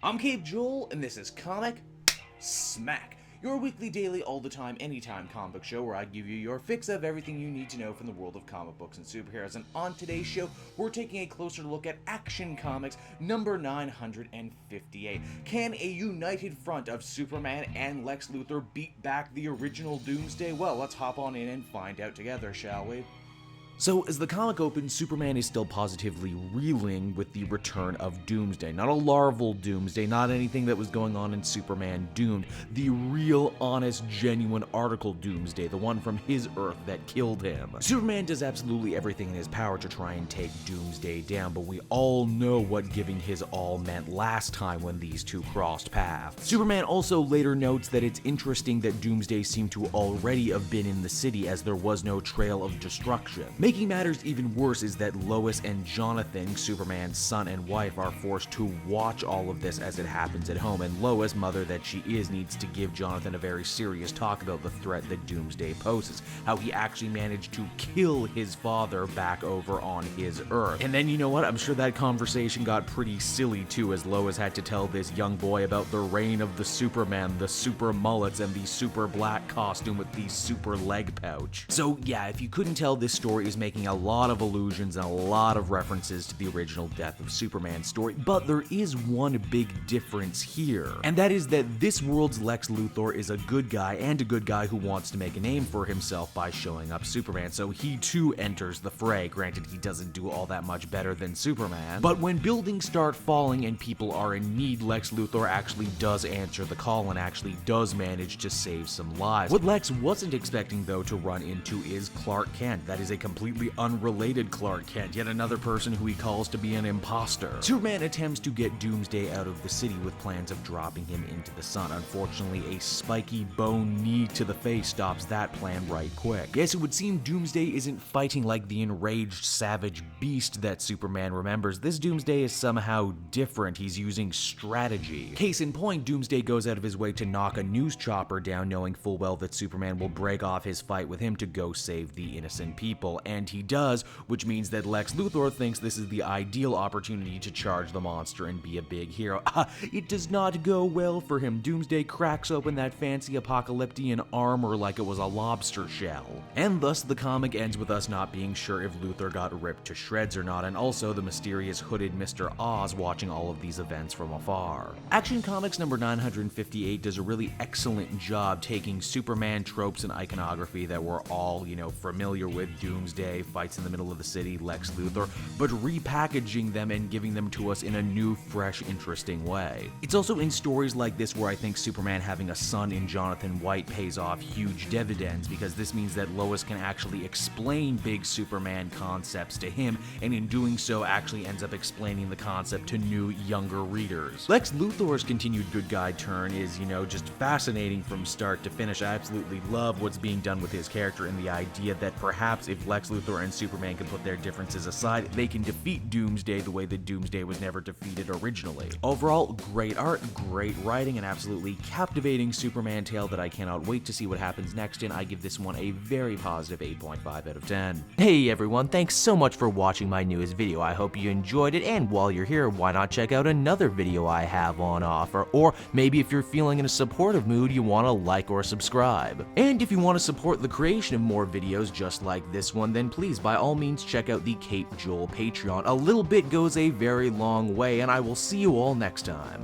I'm Cape Joel, and this is Comic Smack, your weekly, daily, all the time, anytime comic book show where I give you your fix of everything you need to know from the world of comic books and superheroes. And on today's show, we're taking a closer look at Action Comics number 958. Can a united front of Superman and Lex Luthor beat back the original Doomsday? Well, let's hop on in and find out together, shall we? So, as the comic opens, Superman is still positively reeling with the return of Doomsday. Not a larval Doomsday, not anything that was going on in Superman Doomed. The real, honest, genuine article Doomsday, the one from his Earth that killed him. Superman does absolutely everything in his power to try and take Doomsday down, but we all know what giving his all meant last time when these two crossed paths. Superman also later notes that it's interesting that Doomsday seemed to already have been in the city as there was no trail of destruction. Making matters even worse is that Lois and Jonathan, Superman's son and wife, are forced to watch all of this as it happens at home, and Lois, mother that she is, needs to give Jonathan a very serious talk about the threat that Doomsday poses, how he actually managed to kill his father back over on his Earth. And then, you know what, I'm sure that conversation got pretty silly too, as Lois had to tell this young boy about the reign of the Superman, the super mullets, and the super black costume with the super leg pouch. So yeah, if you couldn't tell, this story is making a lot of allusions and a lot of references to the original Death of Superman story, but there is one big difference here, and that is that this world's Lex Luthor is a good guy, and a good guy who wants to make a name for himself by showing up Superman, so he too enters the fray. Granted, he doesn't do all that much better than Superman, but when buildings start falling and people are in need, Lex Luthor actually does answer the call and actually does manage to save some lives. What Lex wasn't expecting, though, to run into is Clark Kent. That is a completely unrelated Clark Kent, yet another person who he calls to be an imposter. Superman attempts to get Doomsday out of the city with plans of dropping him into the sun. Unfortunately, a spiky bone knee to the face stops that plan right quick. Yes, it would seem Doomsday isn't fighting like the enraged savage beast that Superman remembers. This Doomsday is somehow different. He's using strategy. Case in point, Doomsday goes out of his way to knock a news chopper down, knowing full well that Superman will break off his fight with him to go save the innocent people, and he does, which means that Lex Luthor thinks this is the ideal opportunity to charge the monster and be a big hero. It does not go well for him. Doomsday cracks open that fancy apocalyptian armor like it was a lobster shell. And thus the comic ends with us not being sure if Luthor got ripped to shreds or not, and also the mysterious hooded Mr. Oz watching all of these events from afar. Action Comics number 958 does a really excellent job taking Superman tropes and iconography that we're all, familiar with: Doomsday, fights in the middle of the city, Lex Luthor, but repackaging them and giving them to us in a new, fresh, interesting way. It's also in stories like this where I think Superman having a son in Jonathan White pays off huge dividends, because this means that Lois can actually explain big Superman concepts to him, and in doing so actually ends up explaining the concept to new, younger readers. Lex Luthor's continued good guy turn is, just fascinating from start to finish. I absolutely love what's being done with his character, and the idea that perhaps if Lex Luthor and Superman can put their differences aside, they can defeat Doomsday the way that Doomsday was never defeated originally. Overall, great art, great writing, and absolutely captivating Superman tale that I cannot wait to see what happens next in. I give this one a very positive 8.5 out of 10. Hey everyone, thanks so much for watching my newest video. I hope you enjoyed it, and while you're here, why not check out another video I have on offer, or maybe if you're feeling in a supportive mood, you want to like or subscribe. And if you want to support the creation of more videos just like this one, then please by all means check out the Cape Joel Patreon. A little bit goes a very long way, and I will see you all next time.